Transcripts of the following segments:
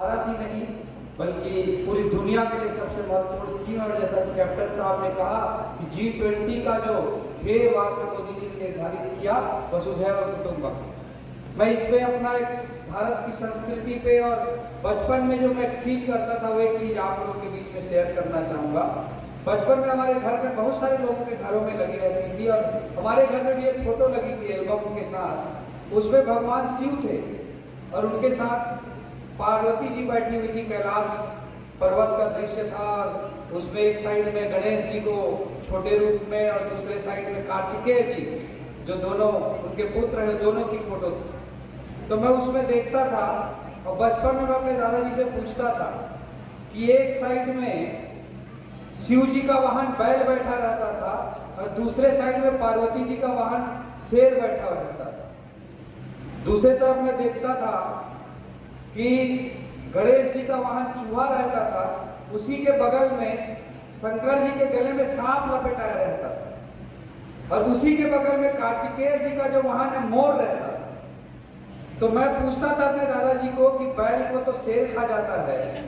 भारत ही नहीं बल्कि पूरी दुनिया के लिए सबसे महत्वपूर्ण थीम है। जैसा कि कैप्टन साहब ने कहा कि G20 का जो ध्येय वाक्य मोदी जी ने निर्धारित किया वसुधैव कुटुंबकम। मैं इस पे अपना एक भारत की संस्कृति पे और बचपन में जो मैं फील करता था वो एक चीज आप लोगों के बीच में शेयर करना चाहूंगा। बचपन में हमारे घर में बहुत सारे लोगों के घरों में लगी रहती थी और हमारे घर में भी एक फोटो लगी थी एल्बम के साथ। उसमें भगवान शिव थे और उनके साथ पार्वती जी बैठी हुई थी। कैलाश पर्वत का दृश्य था और उसमें एक साइड में गणेश जी को छोटे रूप में और दूसरे साइड में कार्तिकेय जी जो दोनों उनके पुत्र हैं दोनों की फोटो थी। तो मैं उसमें देखता था और बचपन में मैं अपने दादाजी से पूछता था कि एक साइड में शिव जी का वाहन बैल बैठा रहता था और दूसरे साइड में पार्वती जी का वाहन शेर बैठा रहता था। दूसरी तरफ मैं देखता था कि गणेश जी का वाहन चूहा रहता था, उसी के बगल में शंकर जी के गले में सांप लपेटाया रहता था और उसी के बगल में कार्तिकेय जी का जो वाहन है मोर रहता था। तो मैं पूछता था अपने दादाजी को कि बैल को तो शेर खा जाता है,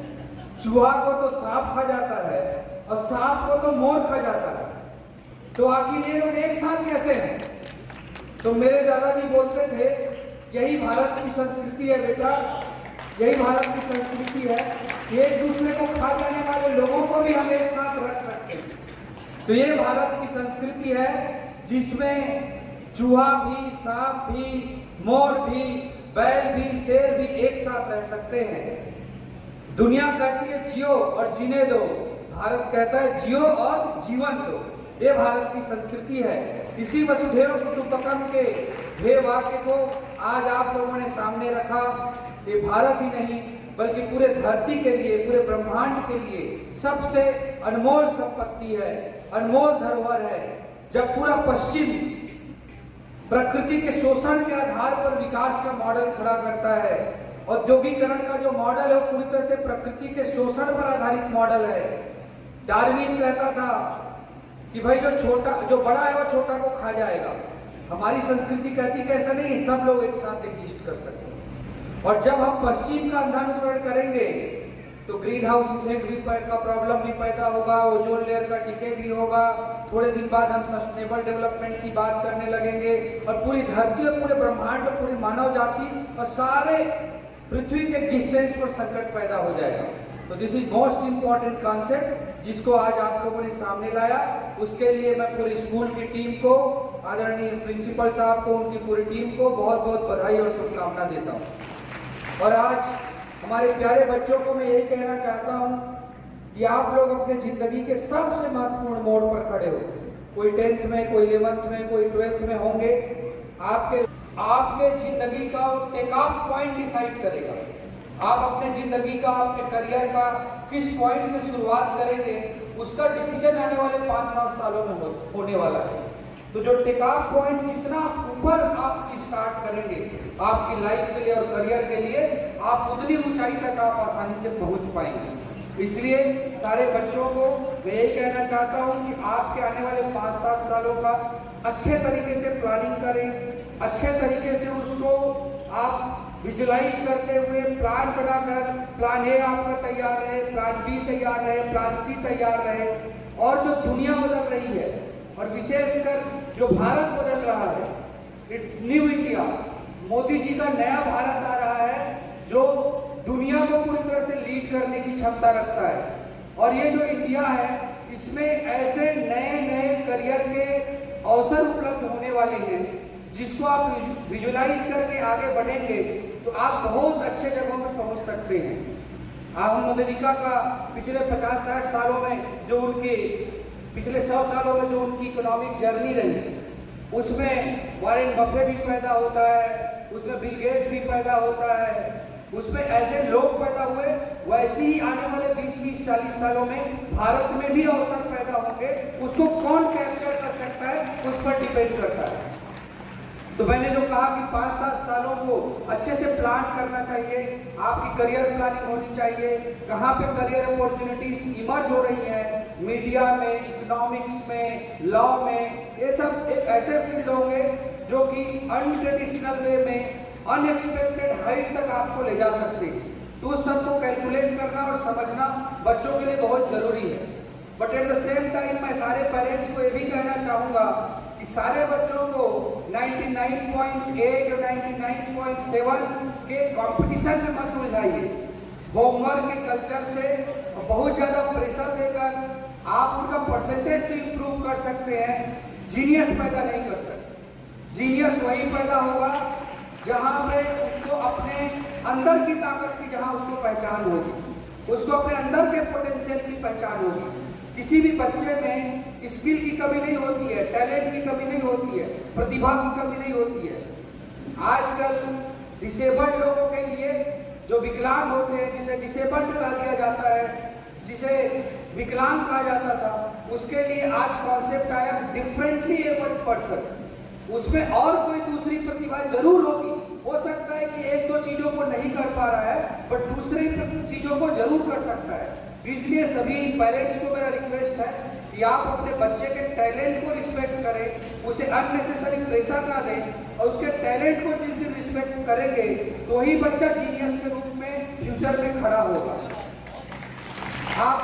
चूहा को तो सांप खा जाता है और सांप को तो मोर खा जाता है, तो आखिर ये लोग एक साथ कैसे हैं? तो मेरे दादाजी बोलते थे यही भारत की संस्कृति है बेटा, यही भारत की संस्कृति है। एक दूसरे को खा जाने वाले लोगों को भी हम एक साथ रख सकते हैं। तो ये भारत की संस्कृति है जिसमें चूहा भी, सांप भी, मोर भी, बैल भी, शेर भी एक साथ रह सकते हैं। दुनिया कहती है जियो और जीने दो, भारत कहता है जियो और जीवन दो। ये भारत की संस्कृति है। इसी वसुधैव कुटुंबकम के ध्येय वाक्य को आज आप लोगों ने सामने रखा। ये भारत ही नहीं बल्कि पूरे धरती के लिए, पूरे ब्रह्मांड के लिए सबसे अनमोल संपत्ति है, अनमोल धरोहर है। जब पूरा पश्चिम प्रकृति के शोषण के आधार पर विकास का मॉडल खड़ा करता है, औद्योगिकरण का जो मॉडल है वो पूरी तरह से प्रकृति के शोषण पर आधारित मॉडल है। डार्विन कहता था कि भाई जो बड़ा है वो छोटा को खा जाएगा। हमारी संस्कृति कहती कि ऐसा नहीं, सब लोग एक साथ एग्जिस्ट कर सकते हैं। और जब हम पश्चिम का अंधानुकरण करेंगे तो ग्रीन हाउस इफेक्ट भी का प्रॉब्लम भी पैदा होगा, ओजोन लेयर का डिके भी होगा। थोड़े दिन बाद हम सस्टेनेबल डेवलपमेंट की बात करने लगेंगे और पूरी धरती और पूरे ब्रह्मांड और पूरी मानव जाति और सारे पृथ्वी के एग्जिस्टेंस पर संकट पैदा हो जाएगा। तो this is most important concept जिसको आज आप लोगों ने सामने लाया। उसके लिए मैं पूरी स्कूल की टीम को, आदरणीय प्रिंसिपल साहब को, उनकी पूरी टीम को बहुत बहुत बधाई और शुभकामना देता हूँ। और आज हमारे प्यारे बच्चों को मैं यही कहना चाहता हूँ कि आप लोग अपने जिंदगी के सबसे महत्वपूर्ण मोड़ पर खड़े हो। कोई 10th में, कोई 11th में, कोई 12th में होंगे। आपके जिंदगी का टेक ऑफ पॉइंट डिसाइड करेगा। आप अपने जिंदगी का, अपने करियर का किस पॉइंट से शुरुआत करेंगे उसका डिसीजन आने वाले 5-7 सालों में होने वाला है। तो जो टेक ऑफ पॉइंट जितना ऊपर आप स्टार्ट करेंगे आपकी लाइफ के लिए और करियर के लिए, आप उतनी ऊंचाई तक आप आसानी से पहुंच पाएंगे। इसलिए सारे बच्चों को मैं यही कहना चाहता हूं कि आपके आने वाले 5-7 सालों का अच्छे तरीके से प्लानिंग करें, अच्छे तरीके से उसको आप विजुलाइज करते हुए प्लान बनाकर, प्लान ए आपका तैयार रहे, प्लान बी तैयार रहे, प्लान सी तैयार रहे। और जो दुनिया बदल रही है और विशेषकर जो भारत बदल रहा है, it's new India, Modi ji का नया भारत आ रहा है जो दुनिया को पूरी तरह से लीड करने की क्षमता रखता है। और ये जो इंडिया है इसमें ऐसे नए नए करियर के अवसर उपलब्ध होने वाले हैं जिसको आप विजुलाइज करके आगे बढ़ेंगे तो आप बहुत अच्छे जगहों पर पहुंच सकते हैं। आप अमेरिका का पिछले 50-60 सालों में जो उनकी पिछले 100 सालों में जो उनकी इकोनॉमिक जर्नी रही उसमें वॉरेन बफे भी पैदा होता है, उसमें बिल गेट्स भी पैदा होता है, उसमें ऐसे लोग पैदा हुए। वैसे ही आने वाले 20-40 सालों में भारत में भी अवसर पैदा होंगे। उसको कौन कैप्चर कर सकता है उस पर डिपेंड करता है। तो मैंने जो कहा कि 5-7 सालों को अच्छे से प्लान करना चाहिए, आपकी करियर प्लानिंग होनी चाहिए। कहाँ पे करियर अपॉर्चुनिटीज इमर्ज हो रही हैं, मीडिया में, इकोनॉमिक्स में, लॉ में, ये सब एक ऐसे फील्ड होंगे जो कि अनट्रेडिशनल वे में, अनएक्सपेक्टेड हाइट तक आपको ले जा सकते हैं। तो उस सबको समझना बच्चों के लिए बहुत जरूरी है। But at the same time मैं सारे पेरेंट्स को ये भी कहना चाहूँगा कि सारे बच्चों को 99.8 और 99.7 के कंपटीशन में मत उलझाइए। होमवर्क के कल्चर से बहुत ज़्यादा प्रेशर देकर आप उनका परसेंटेज तो इम्प्रूव कर सकते हैं, जीनियस पैदा नहीं कर सकते। जीनियस वही पैदा होगा जहाँ पे उसको अपने अंदर की ताकत की, जहाँ उसको पहचान होगी, उसको अपने अंदर के पोटेंशियल की पहचान होगी। किसी भी बच्चे में स्किल की कमी नहीं होती है, टैलेंट की कमी नहीं होती है, प्रतिभा की कमी नहीं होती है। आजकल डिसेबल्ड लोगों के लिए, जो विकलांग होते हैं, जिसे डिसेबल्ड कहा दिया जाता है, जिसे विकलांग कहा जाता था, उसके लिए आज कॉन्सेप्ट आया डिफरेंटली एबल्ड पर्सन। उसमें और कोई दूसरी प्रतिभा जरूर होगी, हो सकता है कि एक दो चीजों को नहीं कर पा रहा है, बट दूसरी चीजों को जरूर कर सकता है। इसलिए सभी पेरेंट्स को मेरा रिक्वेस्ट है कि आप अपने बच्चे के टैलेंट को रिस्पेक्ट करें, उसे अननेसेसरी प्रेशर ना दें, और उसके टैलेंट को जिस दिन रिस्पेक्ट करेंगे तो ही बच्चा जीनियस के रूप में फ्यूचर में खड़ा होगा। आप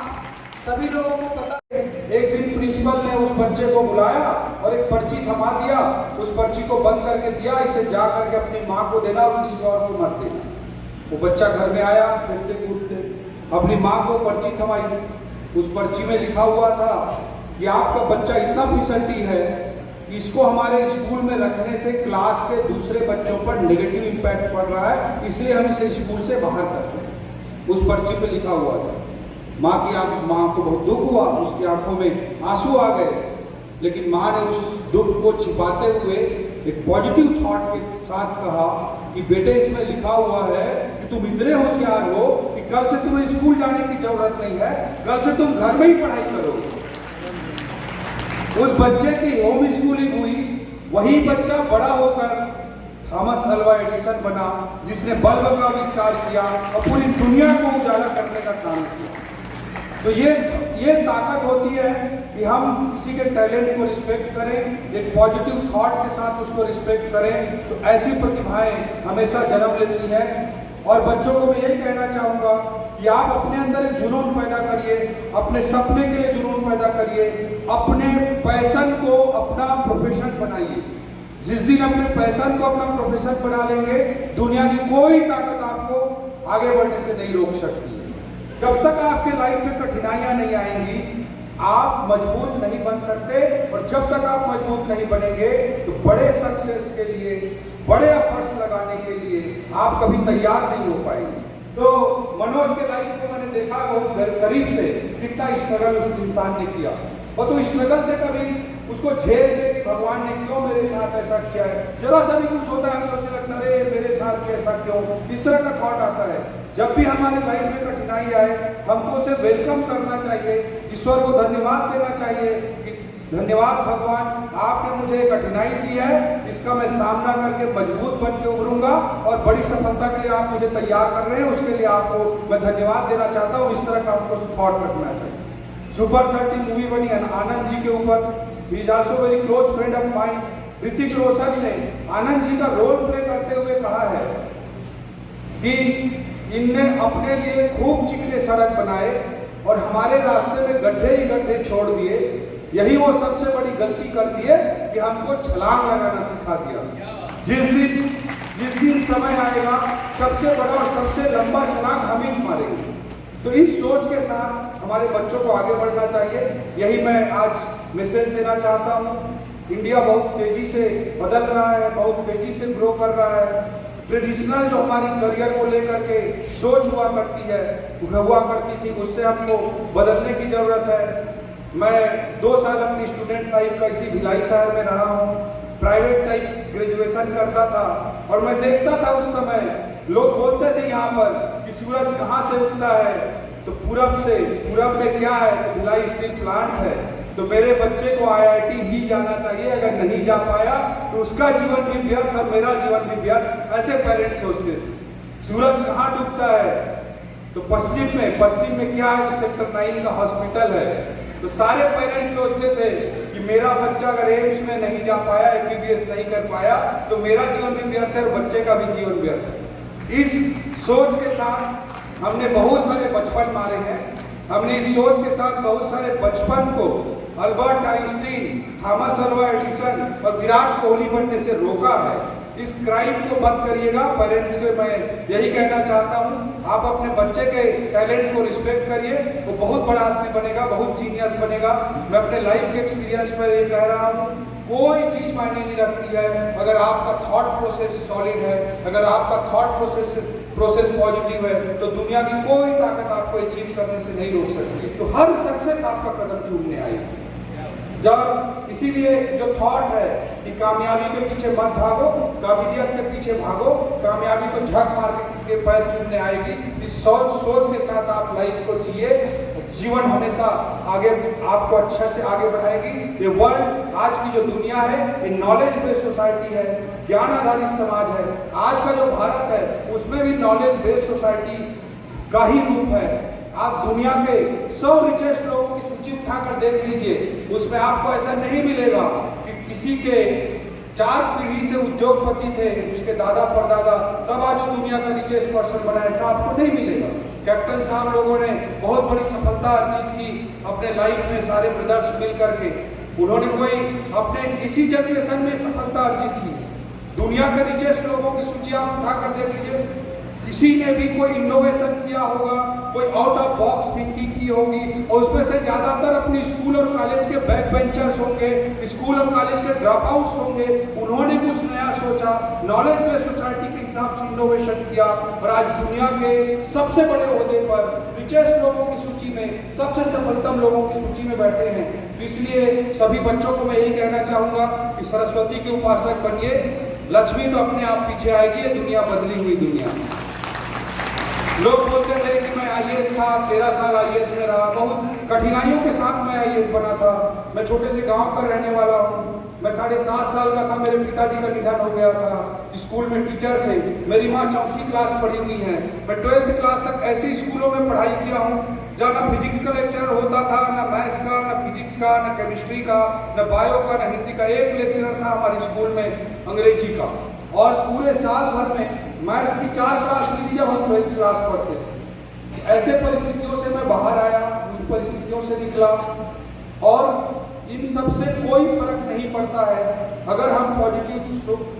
सभी लोगों को पता है, एक दिन प्रिंसिपल ने उस बच्चे को बुलाया और एक पर्ची थमा दिया, उस पर्ची को बंद करके दिया, इसे जा करके अपनी माँ को देना और किसी और को मत देना। वो बच्चा घर में आया, खेलते कूदते अपनी माँ को पर्ची थमाई। उस पर्ची में लिखा हुआ था कि आपका बच्चा इतना फिसल्टी है, इसको हमारे स्कूल में रखने से क्लास के दूसरे बच्चों पर नेगेटिव इम्पैक्ट पड़ रहा है, इसलिए हम इसे स्कूल से बाहर करते हैं। उस पर्ची पे लिखा हुआ था। माँ को बहुत दुख हुआ, उसकी आंखों में आंसू आ गए, लेकिन माँ ने उस दुख को छिपाते हुए एक पॉजिटिव थॉट के साथ कहा कि बेटे, इसमें लिखा हुआ है कि तुम इतने होशियार हो कि कल से तुम्हें स्कूल जाने की जरूरत नहीं है, कल से तुम घर में ही पढ़ाई करोगे। उस बच्चे की होम स्कूलिंग हुई, वही बच्चा बड़ा होकर थॉमस अल्वा एडिसन बना, जिसने बल्ब का आविष्कार किया और पूरी दुनिया को उजाला करने का काम किया। तो ये ताकत होती है कि हम किसी के टैलेंट को रिस्पेक्ट करें, एक पॉजिटिव थॉट के साथ उसको रिस्पेक्ट करें, तो ऐसी प्रतिभाएं हमेशा जन्म लेती हैं। और बच्चों को मैं यही कहना चाहूँगा कि आप अपने अंदर एक जुनून पैदा करिए, अपने सपने के लिए जुनून पैदा करिए, अपने पैशन को अपना प्रोफेशन बनाइए। जिस दिन अपने पैशन को अपना प्रोफेशन बना लेंगे, दुनिया की कोई ताकत आपको आगे बढ़ने से नहीं रोक सकती है। जब तक आपके लाइफ में कठिनाइयां नहीं आएंगी, आप मजबूत नहीं बन सकते, और जब तक आप मजबूत नहीं बनेंगे तो बड़े सक्सेस के लिए, बड़े एफर्ट्स लगाने के लिए आप कभी तैयार नहीं हो पाएंगे। तो मनोज के लाइफ को मैंने देखा बहुत करीब से, कितना स्ट्रगल उस इंसान ने किया, और तो स्ट्रगल से कभी उसको झेल के कि भगवान ने क्यों मेरे साथ ऐसा किया है। जरा सा भी कुछ होता है हम सोचने लगता है, अरे मेरे साथ ऐसा क्यों, इस तरह का थॉट आता है। जब भी हमारे लाइफ में कठिनाई आए, हमको उसे वेलकम करना चाहिए, ईश्वर को धन्यवाद देना चाहिए कि धन्यवाद भगवान, आपने मुझे कठिनाई दी है, इसका मैं सामना करके मजबूत बन के उभरूंगा और बड़ी सफलता के लिए आप मुझे तैयार कर रहे हैं, उसके लिए आपको मैं धन्यवाद देना चाहता हूँ। इस तरह का आपको थॉट रखना चाहिए। सुपर 30 मूवी बनी आनंद जी के ऊपर, he is also very close friend of mine. Hrithik Roshan ने आनंद जी का रोल प्ले करते हुए कहा है कि इनने अपने लिए खूब चिकने सड़क बनाए और हमारे रास्ते में गड्ढे ही गड्ढे छोड़ दिए, यही वो सबसे बड़ी गलती कर दी है कि हमको छलांग लगाना सिखा दिया। जिस दिन समय आएगा, सबसे बड़ा और सबसे लंबा छलांग हम ही मारेंगे। तो इस सोच के साथ हमारे बच्चों को आगे बढ़ना चाहिए, यही मैं आज मैसेज देना चाहता हूँ। इंडिया बहुत तेजी से बदल रहा है, बहुत तेजी से ग्रो कर रहा है। ट्रेडिशनल जो हमारी करियर को लेकर के सोच हुआ करती थी, उससे हमको बदलने की जरूरत है। मैं 2 साल अपनी स्टूडेंट लाइफ का इसी भिलाई शहर में रहा हूँ, प्राइवेट टाइप ग्रेजुएशन करता था, और मैं देखता था उस समय लोग बोलते थे यहाँ पर कि सूरज कहाँ से उगता है, तो पूरब से। पूरब में क्या है, तो भिलाई स्टील प्लांट है, तो मेरे बच्चे को IIT ही जाना चाहिए, अगर नहीं जा पाया तो उसका जीवन भी व्यर्थ और मेरा जीवन भी व्यर्थ, ऐसे पेरेंट्स सोचते थे। सूरज कहाँ डूबता है, तो पश्चिम में क्या है, तो सेक्टर 9 का हॉस्पिटल है। तो सारे पेरेंट्स सोचते थे कि मेरा बच्चा अगर एम्स में नहीं जा पाया, MBBS नहीं कर पाया, तो मेरा जीवन भी व्यर्थ है और बच्चे का भी जीवन व्यर्थ है। इस सोच के साथ हमने बहुत सारे बचपन मारे हैं। हमने इस सोच के साथ बहुत सारे बचपन को Albert Einstein, Thomas Alva Edison और विराट कोहली बनने से रोका है। इस क्राइम को मत करिएगा। पेरेंट्स को मैं यही कहना चाहता हूँ, आप अपने बच्चे के टैलेंट को रिस्पेक्ट करिए, वो बहुत बड़ा आदमी बनेगा, बहुत जीनियस बनेगा। मैं अपने लाइफ के एक्सपीरियंस पर ये कह रहा हूँ, कोई चीज मायने नहीं रखती है अगर आपका थॉट प्रोसेस सॉलिड है, अगर आपका थॉट प्रोसेस पॉजिटिव है, तो दुनिया की कोई ताकत आपको अचीव करने से नहीं रोक सकती। तो हर सक्सेस आपका कदम चूमने आएगी। जब इसीलिए जो थॉट है कि कामयाबी के पीछे मत भागो, काबिलियत के पीछे भागो, कामयाबी को झक मार के पैर चूमने आएगी। इस सोच के साथ आप लाइफ को जिए, जीवन हमेशा आगे आपको अच्छा से आगे बढ़ाएगी। ये वर्ल्ड, आज की जो दुनिया है, ये नॉलेज बेस्ड सोसाइटी है, ज्ञान आधारित समाज है। आज का जो भारत है उसमें भी नॉलेज बेस्ड सोसाइटी का ही रूप है। आप दुनिया के 100 रिचेस्ट लोगों की सूची उठाकर देख लीजिए, उसमें आपको ऐसा नहीं मिलेगा कि किसी के 4 पीढ़ी से उद्योगपति थे, उसके दादा परदादा, तब आज वो दुनिया का रिचेस्ट पर्सन बना, ऐसा आपको नहीं मिलेगा। कैप्टन साहब लोगों ने बहुत बड़ी सफलता अर्जित की अपने लाइफ में, सारे ब्रदर्स मिल करके। उन्होंने कोई अपने इसी जनरेशन में सफलता अर्जित की। दुनिया के रिचेस्ट लोगों की सूची आप उठाकर देख लीजिए, किसी ने भी कोई इनोवेशन किया होगा, कोई आउट ऑफ बॉक्स थिंकिंग की होगी, और उसमें से ज्यादातर अपनी स्कूल और कॉलेज के बैक बेंचर्स होंगे, स्कूल और कॉलेज के ड्रॉप आउट्स होंगे। उन्होंने कुछ नया सोचा, नॉलेज बेस्ड सोसाइटी के हिसाब से इनोवेशन किया, और आज दुनिया के सबसे बड़े ओहदे पर, रिचेस्ट लोगों की सूची में, सबसे सफलतम लोगों की सूची में बैठे हैं। इसलिए सभी बच्चों को मैं यही कहना चाहूंगा कि सरस्वती के उपासक बनिए, लक्ष्मी तो अपने आप पीछे आएगी। ये दुनिया बदली हुई दुनिया। लोग बोलते थे कि मैं आईएएस था, 13 साल आईएएस में रहा, बहुत कठिनाइयों के साथ मैं आईएएस बना था। मैं छोटे से गांव पर रहने वाला हूँ। मैं 7.5 साल का था, मेरे पिताजी का निधन हो गया था। स्कूल में टीचर थे, मेरी माँ 4वीं क्लास पढ़ी हुई है। मैं 12th क्लास तक ऐसे स्कूलों में पढ़ाई किया हूँ जहाँ ना फिजिक्स का लेक्चर होता था, ना मैथ्स का, ना फिजिक्स का, ना केमिस्ट्री का, ना बायो का, ना हिंदी का। एक लेक्चर था हमारे स्कूल में अंग्रेजी का, और पूरे साल भर में मैथ्स की 4 क्लास ली थी जब हम 12th क्लास पढ़ते थे। ऐसे परिस्थितियों से मैं बाहर आया, उन परिस्थितियों से निकला, और इन सब से कोई फर्क नहीं पड़ता है अगर हम पॉजिटिव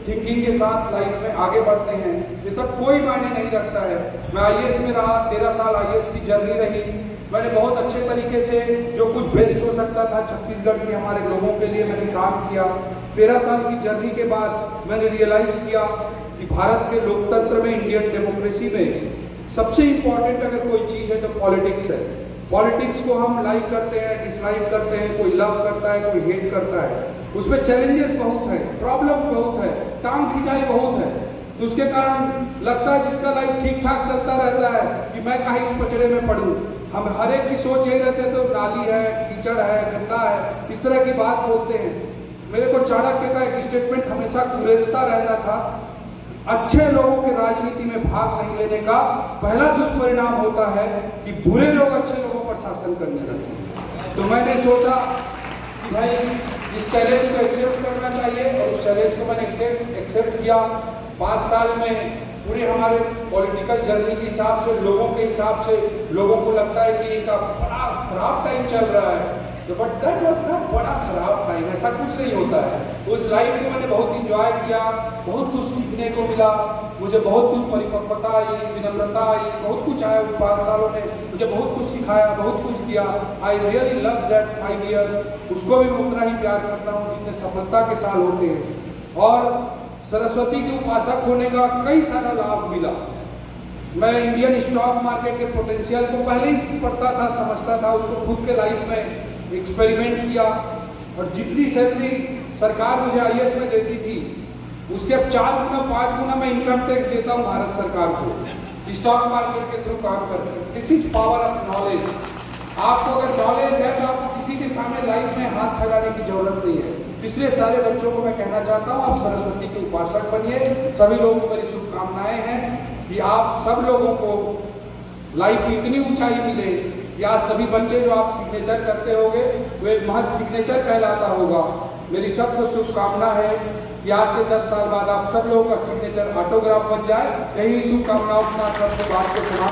थिंकिंग के साथ लाइफ में आगे बढ़ते हैं। ये सब कोई मायने नहीं रखता है। मैं आईएएस में रहा, 13 साल आईएएस की जर्नी रही। मैंने बहुत अच्छे तरीके से जो कुछ बेस्ट हो सकता था छत्तीसगढ़ के हमारे लोगों के लिए मैंने काम किया। 13 साल की जर्नी के बाद मैंने रियलाइज किया कि भारत के लोकतंत्र में, इंडियन डेमोक्रेसी में सबसे इंपॉर्टेंट अगर कोई चीज है तो पॉलिटिक्स है। पॉलिटिक्स को हम लाइक करते हैं, डिसलाइक करते हैं, कोई लव करता है, कोई हेट करता है। उसमें चैलेंजेस बहुत है, प्रॉब्लम बहुत है, टांग खिंचाई बहुत है। तो उसके कारण लगता है जिसका लाइफ ठीक ठाक चलता रहता है कि मैं कहीं इस पचड़े में पड़ूं। हम हर एक की सोच यही रहते तो नाली है, कीचड़ है, गंदा है, इस तरह की बात बोलते हैं। मेरे को चाणक्य का एक स्टेटमेंट हमेशा कुरेदता रहता था, अच्छे लोगों के राजनीति में भाग नहीं लेने का पहला दुष्परिणाम होता है कि बुरे लोग अच्छे लोगों पर शासन करने लगते हैं। तो मैंने सोचा कि भाई इस चैलेंज को एक्सेप्ट करना चाहिए, और उस चैलेंज को मैंने एक्सेप्ट किया। 5 साल में पूरे हमारे पॉलिटिकल जर्नी के हिसाब से, लोगों के हिसाब से, लोगों को लगता है कि एक बड़ा खराब टाइम चल रहा है, तो बट दैट वाज नॉट बड़ा खराब टाइम। ऐसा कुछ नहीं होता है। उस लाइफ को मैंने बहुत इंजॉय किया, बहुत कुछ सीखने को मिला, मुझे बहुत कुछ परिपक्वता आई, विनम्रता आई, बहुत कुछ आया। उन 5 सालों ने मुझे बहुत कुछ सिखाया, बहुत कुछ दिया। I really love that 5 years। उसको भी मैं उतना ही प्यार करता हूँ जितने सफलता के साल होते हैं। और सरस्वती के उपासक होने का कई सारा लाभ मिला। मैं इंडियन स्टॉक मार्केट के पोटेंशियल को पहले ही पढ़ता था, समझता था, उसको खुद के लाइफ में एक्सपेरिमेंट किया, और जितनी सैलरी सरकार मुझे आईएएस में देती थी उससे अब 4 गुना 5 गुना मैं इनकम टैक्स देता हूँ भारत सरकार को, स्टॉक मार्केट के थ्रू काम करके। This is power of knowledge. आपको अगर नॉलेज है तो आपको किसी के सामने लाइफ में हाथ फैलाने की जरूरत नहीं है। इसलिए सारे बच्चों को मैं कहना चाहता हूँ, आप सरस्वती के उपासक बनिए। सभी लोगों को मेरी शुभकामनाएं हैं कि आप सब लोगों को लाइफ में इतनी ऊंचाई मिले। या सभी बच्चे जो आप सिग्नेचर करते होंगे वो एक महज सिग्नेचर कहलाता होगा। मेरी सबको शुभकामना है कि आज से 10 साल बाद आप सब लोगों का सिग्नेचर ऑटोग्राफ बन जाए। यही शुभकामनाओं के साथ सबसे बात को समाप्त